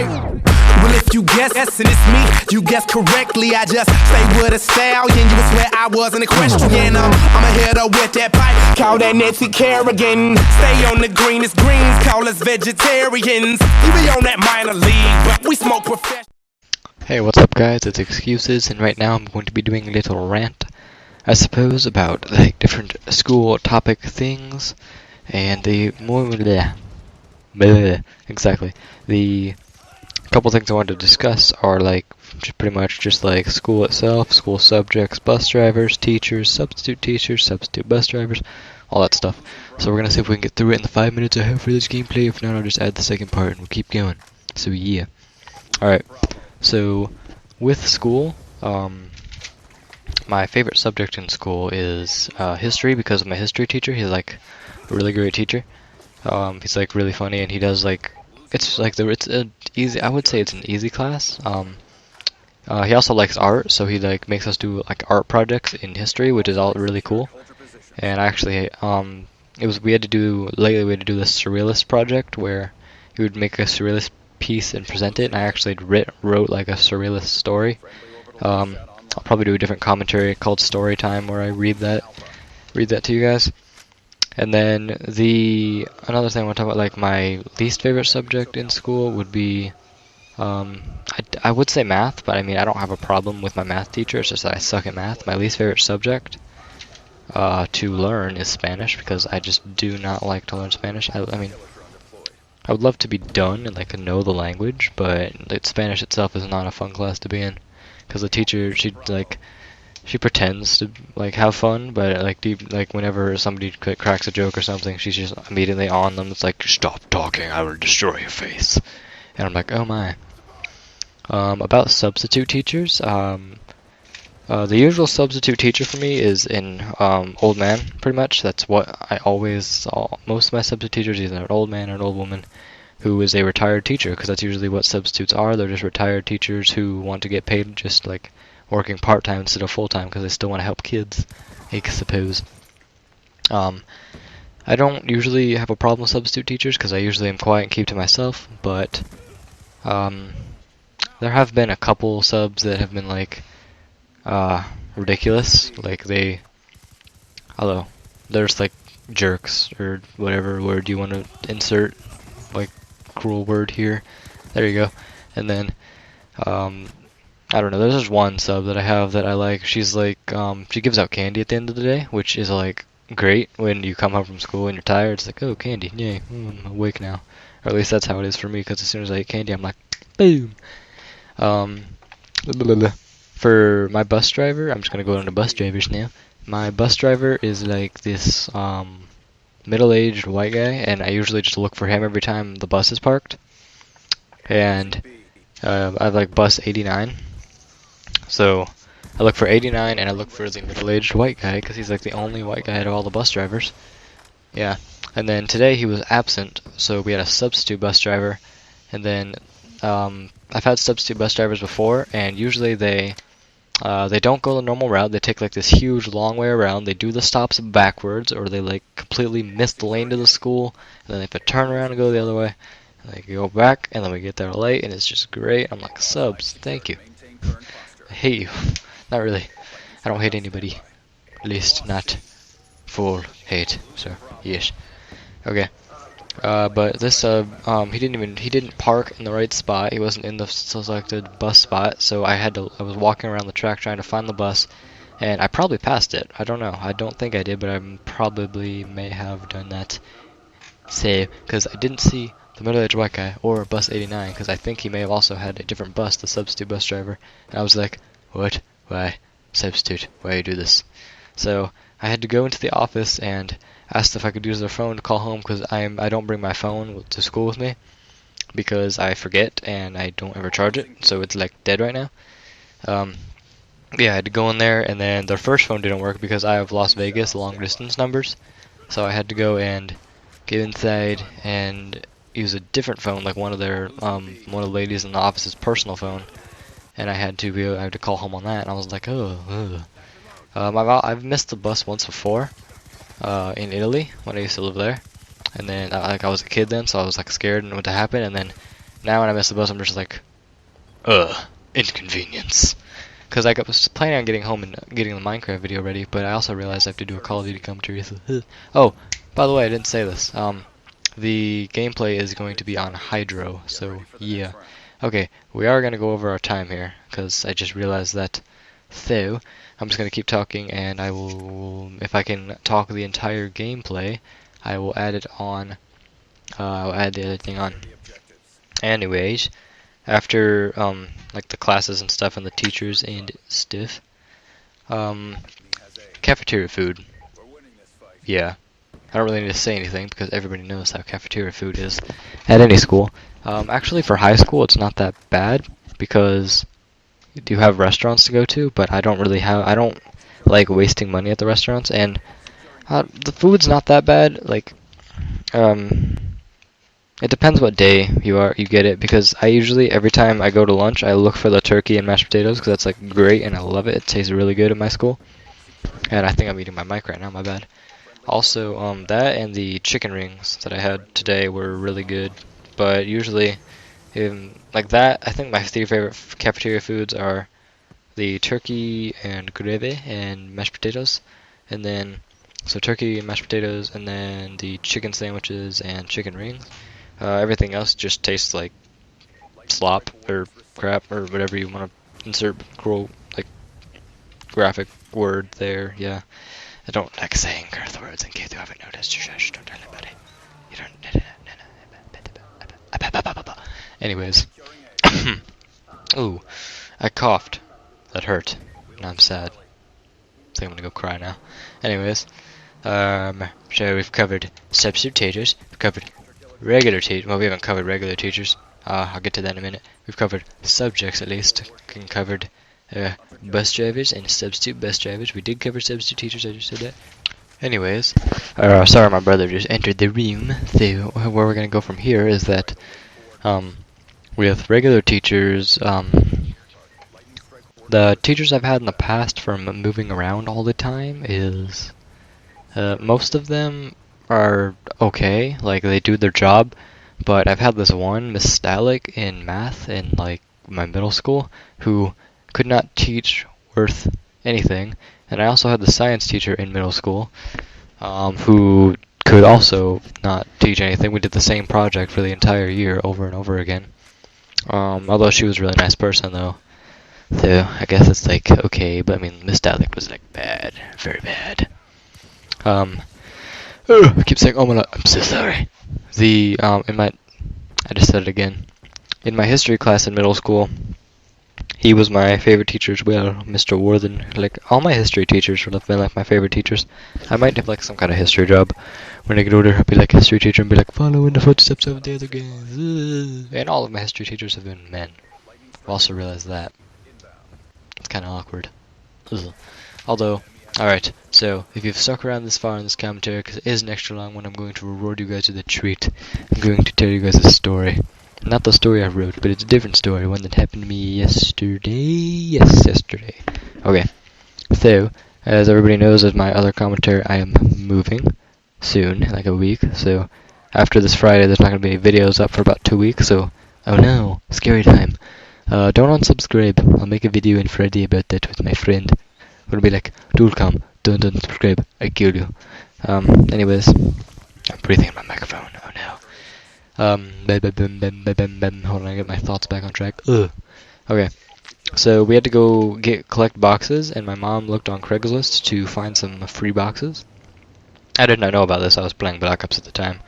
right? Well, if you guess and it's me, you guess correctly. I just stay with a stallion. You would swear I was an equestrian. I'm a hitter with that pipe, call that Nancy Kerrigan. Stay on the greenest greens, call us vegetarians. You be on that minor league, but we smoke professional. Hey, what's up guys, it's Excuses, and right now I'm going to be doing a little rant, I suppose, about like different school topic things, and the exactly, the couple things I wanted to discuss are like pretty much just like school itself, school subjects, bus drivers, teachers, substitute bus drivers, all that stuff. So we're gonna see if we can get through it in the 5 minutes I have for this gameplay. If not, I'll just add the second part and we'll keep going. So yeah. Alright. So, with school, my favorite subject in school is history, because of my history teacher. He's like a really great teacher. He's like really funny, and he does like I would say it's an easy class. He also likes art, so he like makes us do like art projects in history, which is all really cool. And actually, we had to do this surrealist project where he would make a surrealist piece and present it, and I actually wrote like a surrealist story. I'll probably do a different commentary called Story Time where I read that to you guys. And then another thing I want to talk about, like my least favorite subject in school would be I would say math, but I mean I don't have a problem with my math teacher, it's just that I suck at math. My least favorite subject to learn is Spanish, because I just do not like to learn Spanish. I mean I would love to be done and like know the language, but Spanish itself is not a fun class to be in, because the teacher she pretends to like have fun, but like whenever somebody cracks a joke or something, she's just immediately on them. It's like, stop talking, I will destroy your face. And I'm like, oh my. About substitute teachers, the usual substitute teacher for me is an old man, pretty much. That's what I always most of my substitute teachers, either an old man or an old woman who is a retired teacher, because that's usually what substitutes are. They're just retired teachers who want to get paid just like working part-time instead of full-time, because they still want to help kids, I suppose. I don't usually have a problem with substitute teachers, because I usually am quiet and keep to myself, but there have been a couple subs that have been like ridiculous. Like they're just like jerks, or whatever word you want to insert, like cruel word here. There you go. And then I don't know, there's just one sub that I have that I like. She's like she gives out candy at the end of the day, which is like great when you come home from school and you're tired. It's like, oh, candy, yay, I'm awake now. Or at least that's how it is for me, because as soon as I eat candy I'm like, boom. For my bus driver, I'm just gonna go into bus drivers now. My bus driver is like this middle-aged white guy, and I usually just look for him every time the bus is parked. And I have like bus 89, so I look for 89, and I look for the middle-aged white guy, because he's like the only white guy out of all the bus drivers. Yeah. And then today he was absent, so we had a substitute bus driver. And then I've had substitute bus drivers before, and usually they don't go the normal route. They take like this huge long way around. They do the stops backwards, or they like completely miss the lane to the school, and then they have to turn around and go the other way. And they go back, and then we get there late, and it's just great. I'm like, subs, thank you. I hate you. Not really. I don't hate anybody. At least not full hate. So yes. Okay. But this he didn't park in the right spot. He wasn't in the selected bus spot, so I was walking around the track trying to find the bus, and I probably passed it. I don't know. I don't think I did, but I probably may have done that. Say, because I didn't see the middle-aged white guy or bus 89, because I think he may have also had a different bus, the substitute bus driver. And I was like, what? Why? Substitute, why you do this? So I had to go into the office and asked if I could use their phone to call home, because I don't bring my phone to school with me, because I forget and I don't ever charge it, so it's like dead right now. Yeah, I had to go in there, and then their first phone didn't work because I have Las Vegas long distance numbers, so I had to go and get inside and use a different phone, like one of the ladies in the office's personal phone, and I had to call home on that, and I was like, oh. I've missed the bus once before, in Italy when I used to live there, and then I was a kid then, so I was like scared and what to happen, and then Now when I miss the bus, I'm just like, inconvenience. Because I was planning on getting home and getting the Minecraft video ready, but I also realized I have to do a Call of Duty commentary. So oh, by the way, I didn't say this. The gameplay is going to be on Hydro, so yeah. Okay, we are going to go over our time here, because I just realized that. So, I'm just going to keep talking, and I will, if I can talk the entire gameplay, I will add it on. I'll add the other thing on. Anyways, after like the classes and stuff and the teachers and stuff, cafeteria food. Yeah, I don't really need to say anything because everybody knows how cafeteria food is at any school. Actually, for high school, it's not that bad because you do have restaurants to go to, but I don't like wasting money at the restaurants, and the food's not that bad. Like, it depends what day you get it, because I usually, every time I go to lunch, I look for the turkey and mashed potatoes, because that's like great and I love it. It tastes really good at my school. And I think I'm eating my mic right now, my bad. Also, that and the chicken rings that I had today were really good. But usually, like that, I think my 3 favorite cafeteria foods are the turkey and gravy and mashed potatoes. And then, so turkey and mashed potatoes, and then the chicken sandwiches and chicken rings. Everything else just tastes like slop or crap or whatever you want to insert graphic word there. Yeah, I don't like saying curse words in case you haven't noticed. Shush, don't tell anybody. You don't. Anyways, ooh, I coughed. That hurt. Now I'm sad. I think I'm gonna go cry now. Anyways, so we've covered substitute teachers. We've covered regular teachers. Well, we haven't covered regular teachers. I'll get to that in a minute. We've covered subjects at least. We covered bus drivers and substitute bus drivers. We did cover substitute teachers. I just said that. Anyways, sorry, my brother just entered the room. So where we're gonna go from here is that with regular teachers, the teachers I've had in the past from moving around all the time is most of them are okay, like they do their job, but I've had this one, Miss Stalick, in math in like my middle school, who could not teach worth anything, and I also had the science teacher in middle school, who could also not teach anything. We did the same project for the entire year over and over again, although she was a really nice person though, so I guess it's like okay, but I mean Miss Stalick was like bad, very bad. I keep saying, oh my god, I'm so sorry. I just said it again. In my history class in middle school, he was my favorite teacher as well, Mr. Worthen. Like, all my history teachers would have been like my favorite teachers. I might have like some kind of history job. When I get older, I'll be like history teacher and be like, follow in the footsteps of the other guys. And all of my history teachers have been men. I've also realized that. It's kind of awkward. Although, alright, so if you've stuck around this far in this commentary, because it is an extra long one, I'm going to reward you guys with a treat. I'm going to tell you guys a story. Not the story I wrote, but it's a different story, one that happened to me yesterday. Yes, yesterday. Okay, so, as everybody knows, as my other commentary, I am moving soon, in like a week, so after this Friday, there's not going to be any videos up for about 2 weeks, so, oh no, scary time. Don't unsubscribe. I'll make a video on Friday about that with my friend. I'm gonna be like, dude, come, don't unsubscribe, I kill you. Anyways, I'm breathing in my microphone, oh no. Hold on, I get my thoughts back on track. Okay, so we had to go collect boxes, and my mom looked on Craigslist to find some free boxes. I did not know about this, I was playing Black Ops at the time.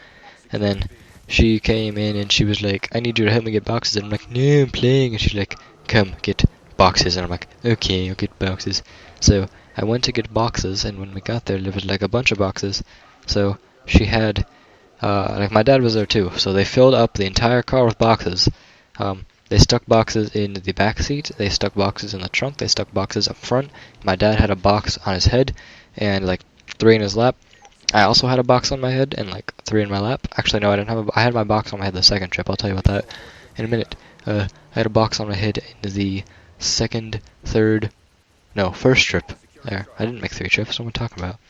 And then she came in and she was like, I need you to help me get boxes. And I'm like, no, I'm playing. And she's like, come, get boxes. And I'm like, okay, I'll get boxes. So I went to get boxes, and when we got there was like a bunch of boxes. So she had, like my dad was there too. So they filled up the entire car with boxes. They stuck boxes in the back seat. They stuck boxes in the trunk. They stuck boxes up front. My dad had a box on his head and like 3 in his lap. I also had a box on my head and like 3 in my lap. Actually, no, I didn't have I had my box on my head the second trip. I'll tell you about that in a minute. I had a box on my head in the first trip. There, I didn't make 3 trips. What am I talking about?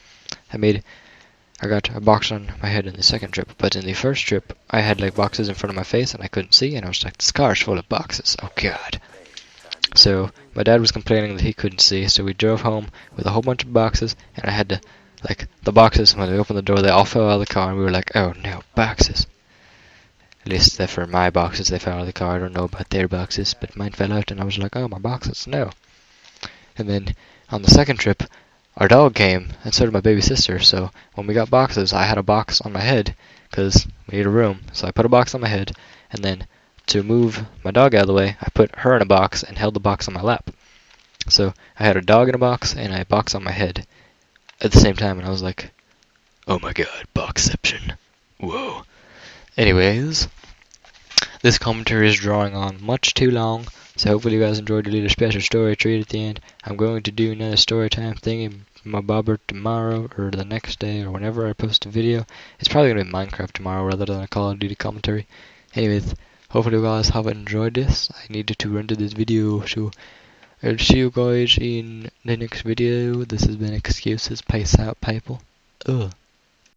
I got a box on my head in the second trip, but in the first trip, I had like boxes in front of my face and I couldn't see, and I was like, this car's full of boxes. Oh god. So my dad was complaining that he couldn't see, so we drove home with a whole bunch of boxes, and I had to, like, the boxes, when we opened the door, they all fell out of the car, and we were like, oh no, boxes. At least they're for my boxes, they fell out of the car. I don't know about their boxes, but mine fell out, and I was like, oh, my boxes, no. And then on the second trip, our dog came, and so did my baby sister, so when we got boxes, I had a box on my head, because we need a room, so I put a box on my head, and then to move my dog out of the way, I put her in a box and held the box on my lap. So I had a dog in a box and a box on my head at the same time, and I was like, oh my god, boxception. Whoa. Anyways, this commentary is drawing on much too long, so hopefully you guys enjoyed the little special story treat at the end. I'm going to do another story time thingy my bobber tomorrow or the next day or whenever I post a video. It's probably going to be Minecraft tomorrow rather than a Call of Duty commentary. Anyways, hopefully you guys have enjoyed this. I needed to render this video, so I'll see you guys in the next video. This has been Excuses. Peace out, people. Ugh.